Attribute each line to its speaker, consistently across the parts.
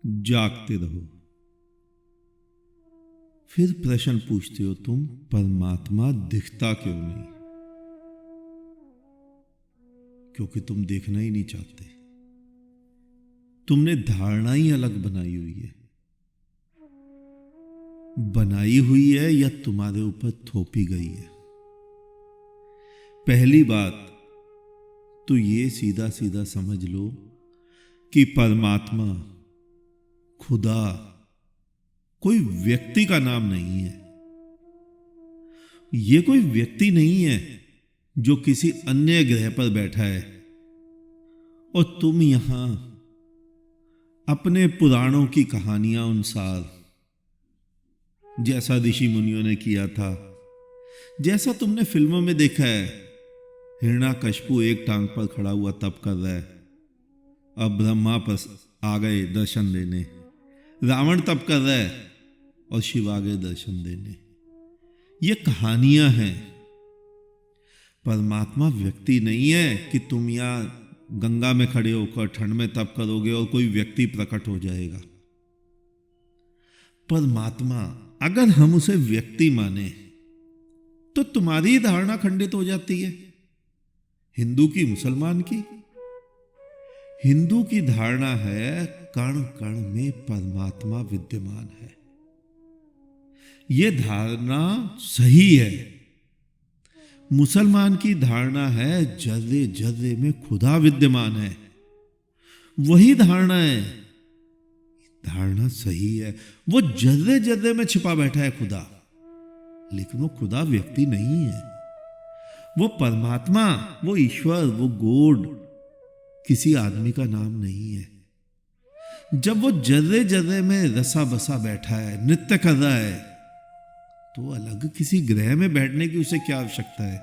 Speaker 1: जागते रहो। फिर प्रश्न पूछते हो तुम, परमात्मा दिखता क्यों नहीं? क्योंकि तुम देखना ही नहीं चाहते। तुमने धारणा ही अलग बनाई हुई है। बनाई हुई है या तुम्हारे ऊपर थोपी गई है। पहली बात तो ये सीधा सीधा समझ लो कि परमात्मा, खुदा कोई व्यक्ति का नाम नहीं है। ये कोई व्यक्ति नहीं है जो किसी अन्य ग्रह पर बैठा है और तुम यहां अपने पुराणों की कहानियां अनुसार, जैसा ऋषि मुनियों ने किया था, जैसा तुमने फिल्मों में देखा है, हिरण्याकश्यपु एक टांग पर खड़ा हुआ तप कर रहा है, अब ब्रह्मा पर आ गए दर्शन देने, रावण तप कर रहा है और शिव आ गए दर्शन देने। ये कहानियां हैं। परमात्मा व्यक्ति नहीं है कि तुम यहां गंगा में खड़े होकर ठंड में तप करोगे और कोई व्यक्ति प्रकट हो जाएगा। परमात्मा अगर हम उसे व्यक्ति माने तो तुम्हारी धारणा खंडित हो जाती है। हिंदू की, मुसलमान की। हिंदू की धारणा है कण कण में परमात्मा विद्यमान है। यह धारणा सही है। मुसलमान की धारणा है जर्रे जर्रे में खुदा विद्यमान है। वही धारणा है, धारणा सही है। वो जर्रे जर्रे में छिपा बैठा है खुदा, लेकिन वो खुदा व्यक्ति नहीं है। वो परमात्मा, वो ईश्वर, वो गॉड किसी आदमी का नाम नहीं है। जब वो जर्रे जर्रे में रसा बसा बैठा है, नृत्य कर रहा है, तो अलग किसी ग्रह में बैठने की उसे क्या आवश्यकता है?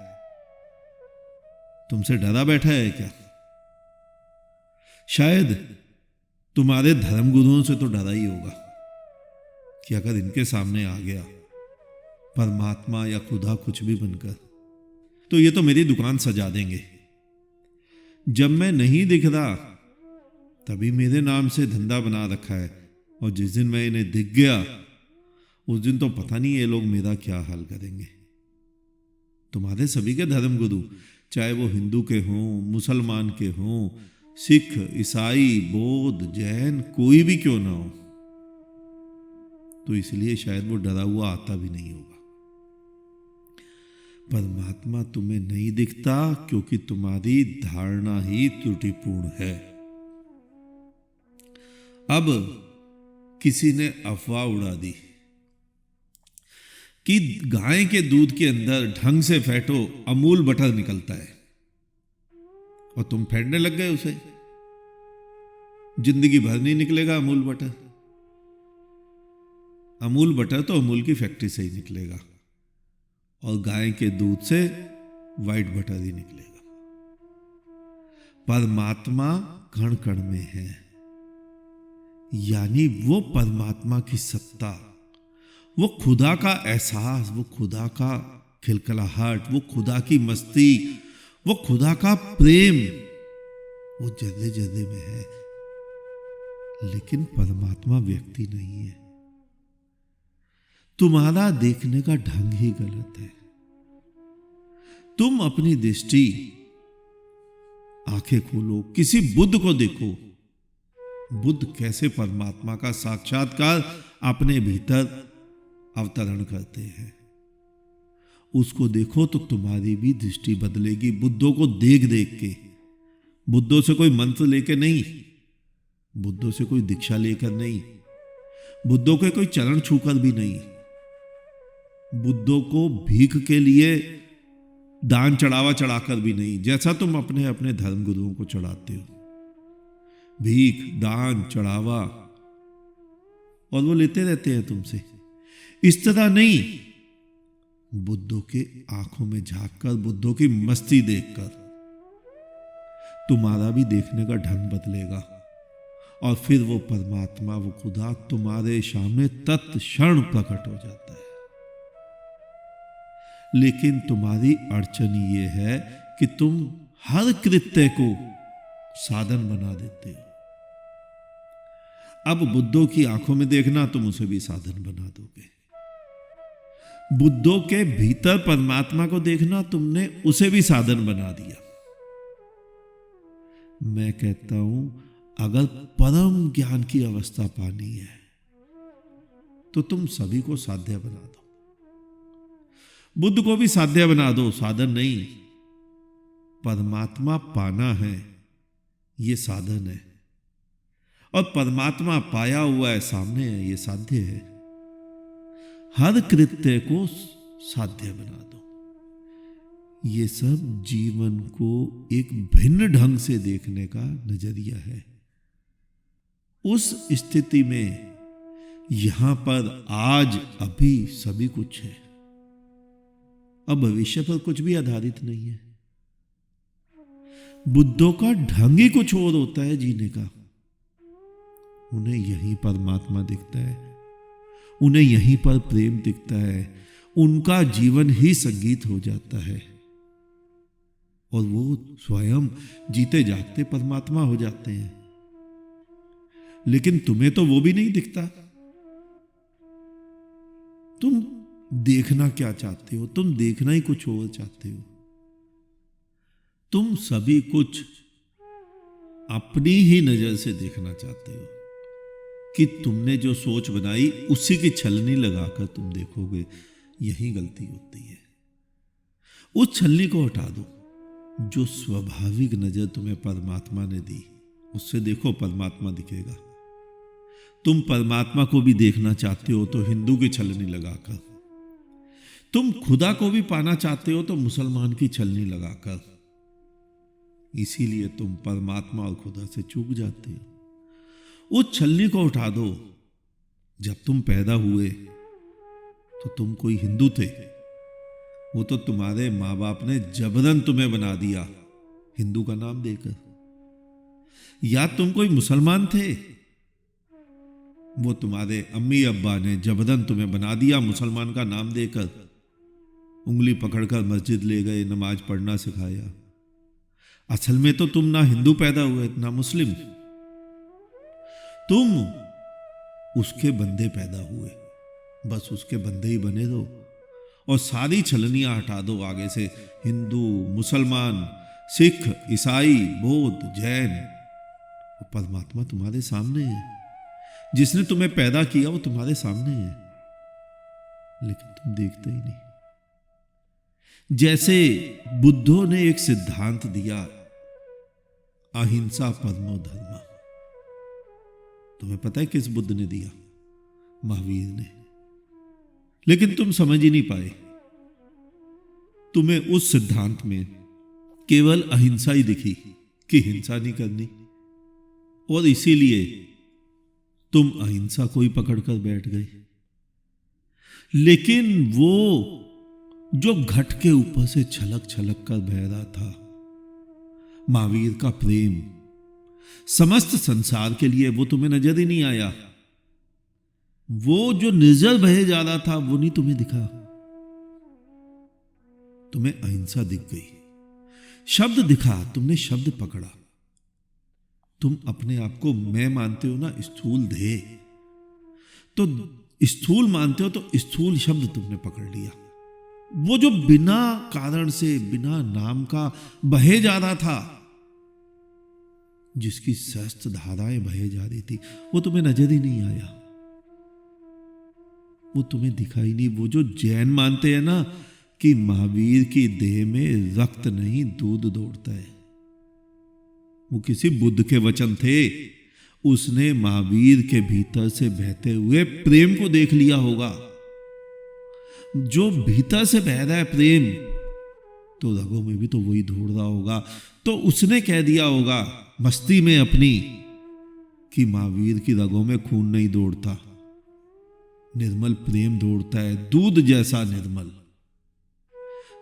Speaker 1: तुमसे डरा बैठा है क्या? शायद तुम्हारे धर्मगुरुओं से तो डरा ही होगा कि अगर इनके सामने आ गया परमात्मा या खुदा कुछ भी बनकर, तो ये तो मेरी दुकान सजा देंगे। जब मैं नहीं दिख रहा तभी मेरे नाम से धंधा बना रखा है, और जिस दिन मैं इन्हें दिख गया उस दिन तो पता नहीं ये लोग मेरा क्या हाल करेंगे। तुम्हारे सभी के धर्मगुरु, चाहे वो हिंदू के हों, मुसलमान के हों, सिख, ईसाई, बौद्ध, जैन, कोई भी क्यों ना हो, तो इसलिए शायद वो डरा हुआ आता भी नहीं होगा। परमात्मा तुम्हें नहीं दिखता क्योंकि तुम्हारी धारणा ही त्रुटिपूर्ण है। अब किसी ने अफवाह उड़ा दी कि गाय के दूध के अंदर ढंग से फेंटो अमूल बटर निकलता है, और तुम फेंटने लग गए उसे। जिंदगी भर नहीं निकलेगा अमूल बटर। अमूल बटर तो अमूल की फैक्ट्री से ही निकलेगा, और गाय के दूध से व्हाइट बटर ही निकलेगा। परमात्मा कण कण में है, यानी वो परमात्मा की सत्ता, वो खुदा का एहसास, वो खुदा का खिलखिलाहट, वो खुदा की मस्ती, वो खुदा का प्रेम, वो जर्रे जर्रे में है। लेकिन परमात्मा व्यक्ति नहीं है। तुम्हारा देखने का ढंग ही गलत है। तुम अपनी दृष्टि, आंखें खोलो, किसी बुद्ध को देखो। बुद्ध कैसे परमात्मा का साक्षात्कार अपने भीतर अवतरण करते हैं, उसको देखो तो तुम्हारी भी दृष्टि बदलेगी। बुद्धों को देख देख के, बुद्धों से कोई मंत्र लेकर नहीं, बुद्धों से कोई दीक्षा लेकर नहीं, बुद्धों के कोई चरण छूकर भी नहीं, बुद्धों को भीख के लिए दान चढ़ावा चढ़ाकर भी नहीं, जैसा तुम अपने अपने धर्मगुरुओं को चढ़ाते हो, भीख, दान, चढ़ावा, और वो लेते रहते हैं तुमसे। इस तरह नहीं, बुद्धों के आंखों में झांककर, बुद्धों की मस्ती देखकर तुम्हारा भी देखने का ढंग बदलेगा, और फिर वो परमात्मा, वो खुदा तुम्हारे सामने तत्क्षण प्रकट हो जाता है। लेकिन तुम्हारी अड़चन ये है कि तुम हर कृत्य को साधन बना देते हो। अब बुद्धों की आंखों में देखना, तुम उसे भी साधन बना दोगे। बुद्धों के भीतर परमात्मा को देखना, तुमने उसे भी साधन बना दिया। मैं कहता हूं, अगर परम ज्ञान की अवस्था पानी है तो तुम सभी को साध्य बना दो। बुद्ध को भी साध्य बना दो, साधन नहीं। परमात्मा पाना है, यह साधन है, और परमात्मा पाया हुआ है, सामने है, यह साध्य है। हर कृत्य को साध्य बना दो। ये सब जीवन को एक भिन्न ढंग से देखने का नजरिया है। उस स्थिति में यहां पर आज अभी सभी कुछ है, अब भविष्य पर कुछ भी आधारित नहीं है। बुद्धों का ढंग ही कुछ और होता है जीने का। उन्हें यहीं परमात्मा दिखता है, उन्हें यहीं पर प्रेम दिखता है, उनका जीवन ही संगीत हो जाता है, और वो स्वयं जीते जागते परमात्मा हो जाते हैं। लेकिन तुम्हें तो वो भी नहीं दिखता। तुम देखना क्या चाहते हो? तुम देखना ही कुछ और चाहते हो। तुम सभी कुछ अपनी ही नजर से देखना चाहते हो कि तुमने जो सोच बनाई उसी की छलनी लगाकर तुम देखोगे। यही गलती होती है। उस छलनी को हटा दो। जो स्वाभाविक नजर तुम्हें परमात्मा ने दी, उससे देखो, परमात्मा दिखेगा। तुम परमात्मा को भी देखना चाहते हो तो हिंदू की छलनी लगाकर, तुम खुदा को भी पाना चाहते हो तो मुसलमान की छलनी लगाकर। इसीलिए तुम परमात्मा और खुदा से चूक जाते हो। उस छलनी को उठा दो। जब तुम पैदा हुए तो तुम कोई हिंदू थे, वो तो तुम्हारे माँ बाप ने जबरन तुम्हें बना दिया हिंदू का नाम देकर। या तुम कोई मुसलमान थे, वो तुम्हारे अम्मी अब्बा ने जबरन तुम्हें बना दिया मुसलमान का नाम देकर। उंगली पकड़कर मस्जिद ले गए, नमाज पढ़ना सिखाया। असल में तो तुम ना हिंदू पैदा हुए ना मुस्लिम, तुम उसके बंदे पैदा हुए। बस उसके बंदे ही बने रहो और सारी छलनियां हटा दो आगे से। हिंदू, मुसलमान, सिख, ईसाई, बौद्ध, जैन। परमात्मा तुम्हारे सामने है। जिसने तुम्हें पैदा किया वो तुम्हारे सामने है, लेकिन तुम देखते ही नहीं। जैसे बुद्धों ने एक सिद्धांत दिया, अहिंसा परमो धर्म। तुम्हें पता है किस बुद्ध ने दिया? महावीर ने। लेकिन तुम समझ ही नहीं पाए। तुम्हें उस सिद्धांत में केवल अहिंसा ही दिखी कि हिंसा नहीं करनी, और इसीलिए तुम अहिंसा को ही पकड़कर बैठ गए। लेकिन वो जो घट के ऊपर से छलक छलक कर बह रहा था, महावीर का प्रेम समस्त संसार के लिए, वो तुम्हें नजर ही नहीं आया। वो जो निर्जल बहे जा रहा था वो नहीं तुम्हें दिखा। तुम्हें अहिंसा दिख गई, शब्द दिखा, तुमने शब्द पकड़ा। तुम अपने आप को मैं मानते हो ना, स्थूल देह, तो स्थूल मानते हो तो स्थूल शब्द तुमने पकड़ लिया। वो जो बिना कारण से, बिना नाम का बहे जा रहा था, जिसकी सहस्त्र धाराएं बहे जा रही थी, वो तुम्हें नजर ही नहीं आया, वो तुम्हें दिखाई नहीं। वो जो जैन मानते हैं ना कि महावीर की देह में रक्त नहीं दूध दौड़ता है, वो किसी बुद्ध के वचन थे। उसने महावीर के भीतर से बहते हुए प्रेम को देख लिया होगा। जो भीतर से बह रहा है प्रेम, तो रगों में भी तो वही दौड़ रहा होगा। तो उसने कह दिया होगा मस्ती में अपनी कि महावीर की रगों में खून नहीं दौड़ता, निर्मल प्रेम दौड़ता है, दूध जैसा निर्मल,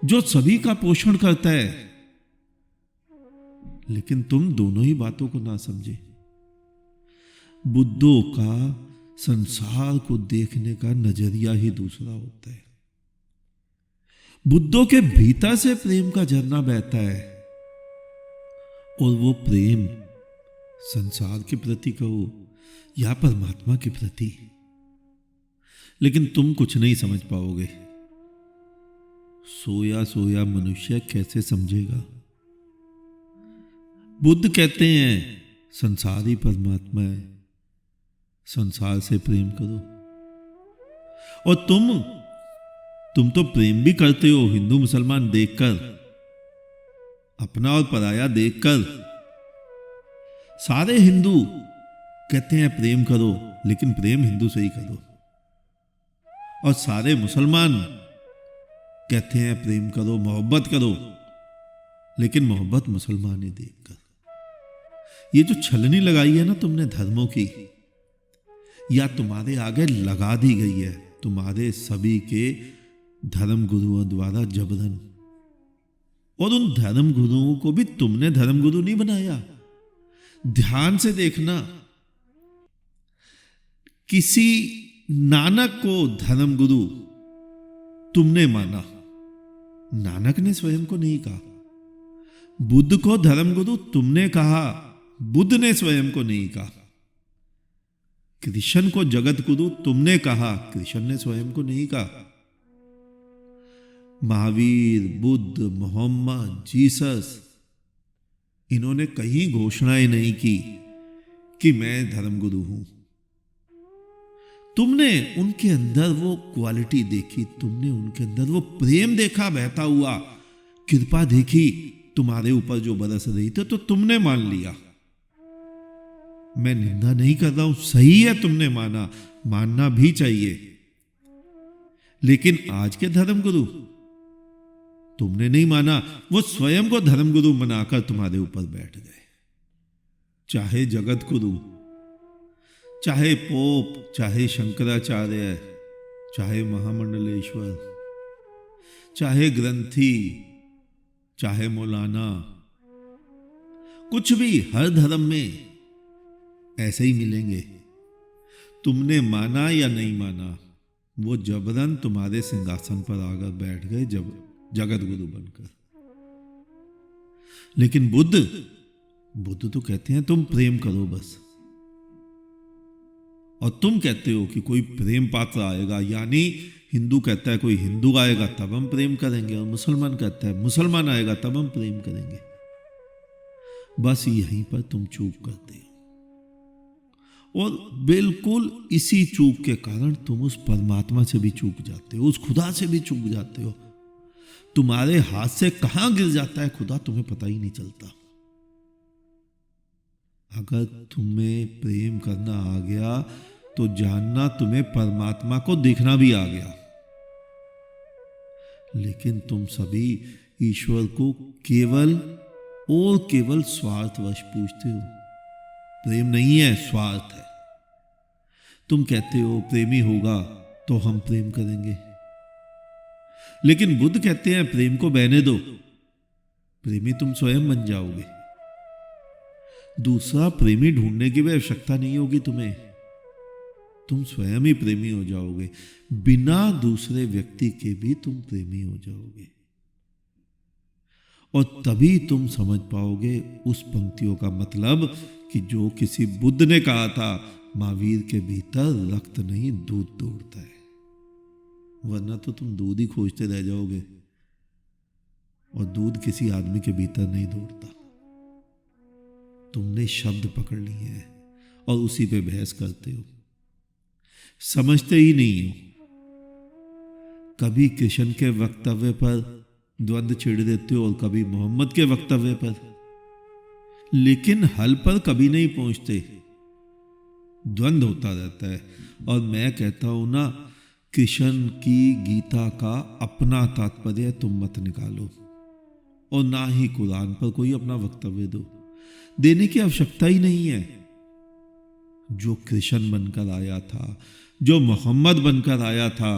Speaker 1: जो सभी का पोषण करता है। लेकिन तुम दोनों ही बातों को ना समझे। बुद्धों का संसार को देखने का नजरिया ही दूसरा होता है। बुद्धों के भीतर से प्रेम का झरना बहता है, और वो प्रेम संसार के प्रति कहो या परमात्मा के प्रति। लेकिन तुम कुछ नहीं समझ पाओगे। सोया सोया मनुष्य कैसे समझेगा। बुद्ध कहते हैं संसार ही परमात्मा है, संसार से प्रेम करो। और तुम तो प्रेम भी करते हो हिंदू मुसलमान देखकर, अपना और पराया देखकर। सारे हिंदू कहते हैं प्रेम करो, लेकिन प्रेम हिंदू से ही करो। और सारे मुसलमान कहते हैं प्रेम करो, मोहब्बत करो, लेकिन मोहब्बत मुसलमान ही देखकर। ये जो छलनी लगाई है ना तुमने धर्मों की, या तुम्हारे आगे लगा दी गई है तुम्हारे सभी के धर्म गुरुओं द्वारा जबरन। और उन धर्म गुरुओं को भी तुमने धर्म गुरु नहीं बनाया। ध्यान से देखना, किसी नानक को धर्म गुरु तुमने माना, नानक ने स्वयं को नहीं कहा। बुद्ध को धर्म गुरु तुमने कहा, बुद्ध ने स्वयं को नहीं कहा। कृष्ण को जगत गुरु तुमने कहा, कृष्ण ने स्वयं को नहीं कहा। महावीर, बुद्ध, मोहम्मद, जीसस, इन्होंने कहीं घोषणाएं नहीं की कि मैं धर्मगुरु हूं। तुमने उनके अंदर वो क्वालिटी देखी, तुमने उनके अंदर वो प्रेम देखा बहता हुआ, कृपा देखी तुम्हारे ऊपर जो बरस रही थी, तो तुमने मान लिया। मैं निंदा नहीं कर रहा हूं, सही है, तुमने माना, मानना भी चाहिए। लेकिन आज के धर्मगुरु तुमने नहीं माना, वो स्वयं को धर्मगुरु बनाकर तुम्हारे ऊपर बैठ गए। चाहे जगत गुरु, चाहे पोप, चाहे शंकराचार्य, चाहे महामंडलेश्वर, चाहे ग्रंथी, चाहे मौलाना, कुछ भी, हर धर्म में ऐसे ही मिलेंगे। तुमने माना या नहीं माना, वो जबरन तुम्हारे सिंहासन पर आकर बैठ गए जब जगत गुरु बनकर। लेकिन बुद्ध तो कहते हैं तुम प्रेम करो बस। और तुम कहते हो कि कोई प्रेम पात्र आएगा, यानी हिंदू कहता है कोई हिंदू आएगा तब हम प्रेम करेंगे, और मुसलमान कहता है मुसलमान आएगा तब हम प्रेम करेंगे। बस यहीं पर तुम चूक करते हो। और बिल्कुल इसी चूक के कारण तुम उस परमात्मा से भी चूक जाते हो, उस खुदा से भी चूक जाते हो। तुम्हारे हाथ से कहां गिर जाता है खुदा, तुम्हें पता ही नहीं चलता। अगर तुम्हें प्रेम करना आ गया तो जानना तुम्हें परमात्मा को देखना भी आ गया। लेकिन तुम सभी ईश्वर को केवल और केवल स्वार्थवश पूछते हो। प्रेम नहीं है, स्वार्थ है। तुम कहते हो प्रेमी होगा तो हम प्रेम करेंगे, लेकिन बुद्ध कहते हैं प्रेम को बहने दो, प्रेमी तुम स्वयं बन जाओगे। दूसरा प्रेमी ढूंढने की भी आवश्यकता नहीं होगी तुम्हें, तुम स्वयं ही प्रेमी हो जाओगे। बिना दूसरे व्यक्ति के भी तुम प्रेमी हो जाओगे। और तभी तुम समझ पाओगे उस पंक्तियों का मतलब कि जो किसी बुद्ध ने कहा था, महावीर के भीतर रक्त नहीं दूध दौड़ता है, वरना तो तुम दूध ही खोजते रह जाओगे। और दूध किसी आदमी के भीतर नहीं दौड़ता। तुमने शब्द पकड़ लिए हैं और उसी पे बहस करते हो, समझते ही नहीं हो। कभी कृष्ण के वक्तव्य पर द्वंद्व छेड़ देते हो और कभी मोहम्मद के वक्तव्य पर, लेकिन हल पर कभी नहीं पहुंचते। द्वंद्व होता रहता है। और मैं कहता हूं ना, कृष्ण की गीता का अपना तात्पर्य तुम मत निकालो, और ना ही कुरान पर कोई अपना वक्तव्य दो। देने की आवश्यकता ही नहीं है। जो कृष्ण बनकर आया था, जो मोहम्मद बनकर आया था,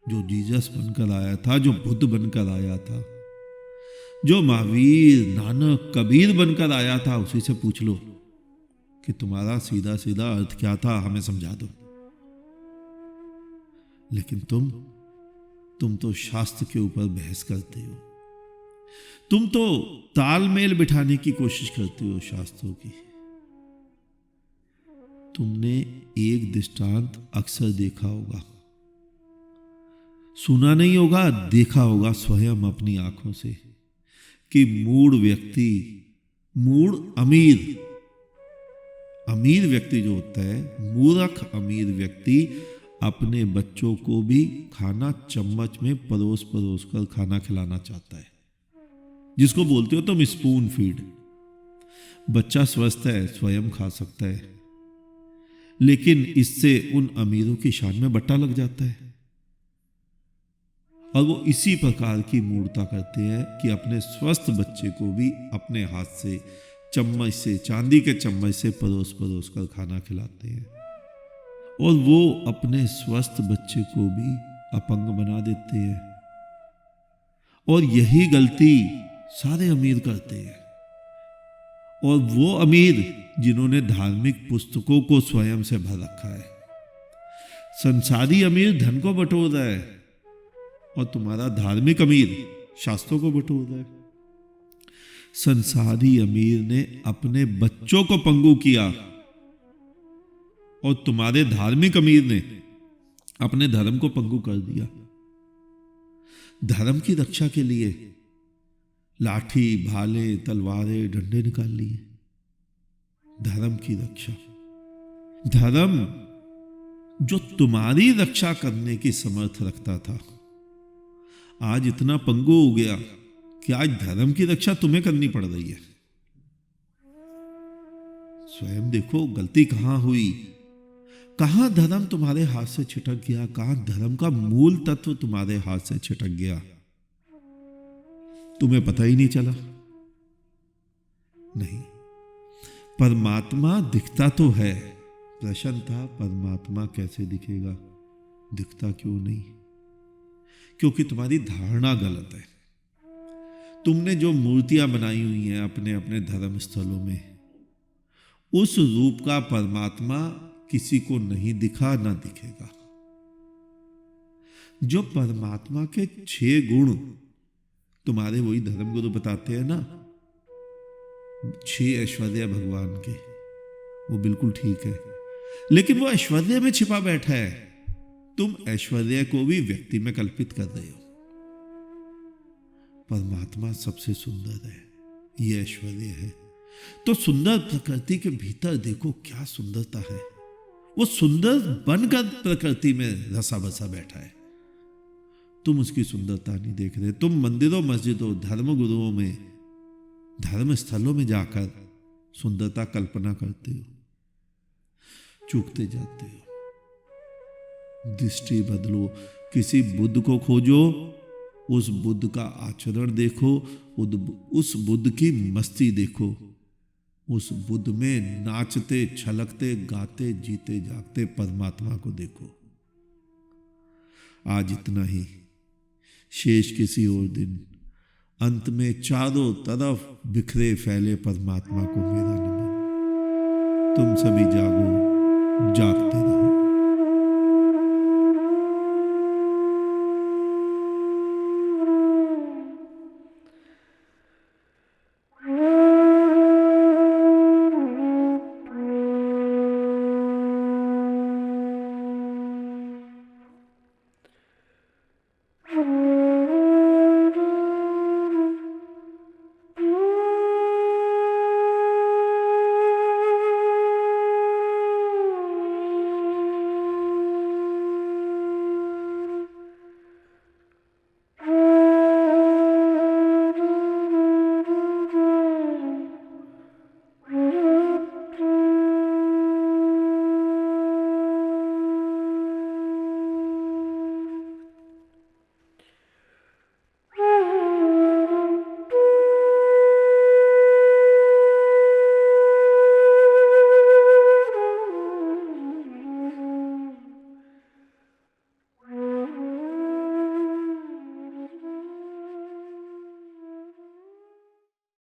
Speaker 1: जो जीसस बनकर आया था, जो बुद्ध बनकर आया था, जो महावीर, नानक, कबीर बनकर आया था, उसी से पूछ लो कि तुम्हारा सीधा सीधा अर्थ क्या था, हमें समझा दो। लेकिन तुम तो शास्त्र के ऊपर बहस करते हो। तुम तो तालमेल बिठाने की कोशिश करते हो शास्त्रों की। तुमने एक दृष्टांत अक्सर देखा होगा, सुना नहीं होगा, देखा होगा स्वयं अपनी आंखों से, कि मूढ़ व्यक्ति, मूढ़ अमीर व्यक्ति जो होता है, मूर्ख अमीर व्यक्ति अपने बच्चों को भी खाना चम्मच में परोस परोस कर खाना खिलाना चाहता है, जिसको बोलते हो तुम स्पून फीड। बच्चा स्वस्थ है, स्वयं खा सकता है, लेकिन इससे उन अमीरों की शान में बट्टा लग जाता है। और वो इसी प्रकार की मूर्खता करते हैं कि अपने स्वस्थ बच्चे को भी अपने हाथ से चम्मच से, चांदी के चम्मच से परोस परोस कर खाना खिलाते हैं, और वो अपने स्वस्थ बच्चे को भी अपंग बना देते हैं। और यही गलती सारे अमीर करते हैं। और वो अमीर जिन्होंने धार्मिक पुस्तकों को स्वयं से भर रखा है। संसारी अमीर धन को बटोर रहा है, और तुम्हारा धार्मिक अमीर शास्त्रों को बटोर रहा है। संसारी अमीर ने अपने बच्चों को पंगु किया, और तुम्हारे धार्मिक अमीर ने अपने धर्म को पंगु कर दिया। धर्म की रक्षा के लिए लाठी, भाले, तलवारें, डंडे निकाल लिए। धर्म की रक्षा, धर्म जो तुम्हारी रक्षा करने की समर्थ रखता था, आज इतना पंगु हो गया कि आज धर्म की रक्षा तुम्हें करनी पड़ रही है। स्वयं देखो गलती कहां हुई, कहां धर्म तुम्हारे हाथ से छिटक गया, कहां धर्म का मूल तत्व तुम्हारे हाथ से छिटक गया, तुम्हें पता ही नहीं चला। नहीं, परमात्मा दिखता तो है। प्रश्न था, परमात्मा कैसे दिखेगा? दिखता क्यों नहीं? क्योंकि तुम्हारी धारणा गलत है। तुमने जो मूर्तियां बनाई हुई हैं अपने अपने धर्म स्थलों में, उस रूप का परमात्मा किसी को नहीं दिखा, ना दिखेगा। जो परमात्मा के 6 गुण तुम्हारे वही धर्मगुरु बताते हैं ना, 6 ऐश्वर्य भगवान के, वो बिल्कुल ठीक है, लेकिन वो ऐश्वर्य में छिपा बैठा है। तुम ऐश्वर्य को भी व्यक्ति में कल्पित कर रहे हो। परमात्मा सबसे सुंदर है, ये ऐश्वर्य है। तो सुंदर प्रकृति के भीतर देखो क्या सुंदरता है। वो सुंदर बनकर प्रकृति में रसा बसा बैठा है। तुम उसकी सुंदरता नहीं देख रहे। तुम मंदिरों, मस्जिदों, धर्म गुरुओं में, धर्म स्थलों में जाकर सुंदरता कल्पना करते हो, चूकते जाते हो। दृष्टि बदलो, किसी बुद्ध को खोजो, उस बुद्ध का आचरण देखो, उस बुद्ध की मस्ती देखो, उस बुद्ध में नाचते, छलकते, गाते, जीते जागते परमात्मा को देखो। आज इतना ही, शेष किसी और दिन। अंत में चारों तरफ बिखरे फैले परमात्मा को मेरा नमन। तुम सभी जागो, जागते रहो।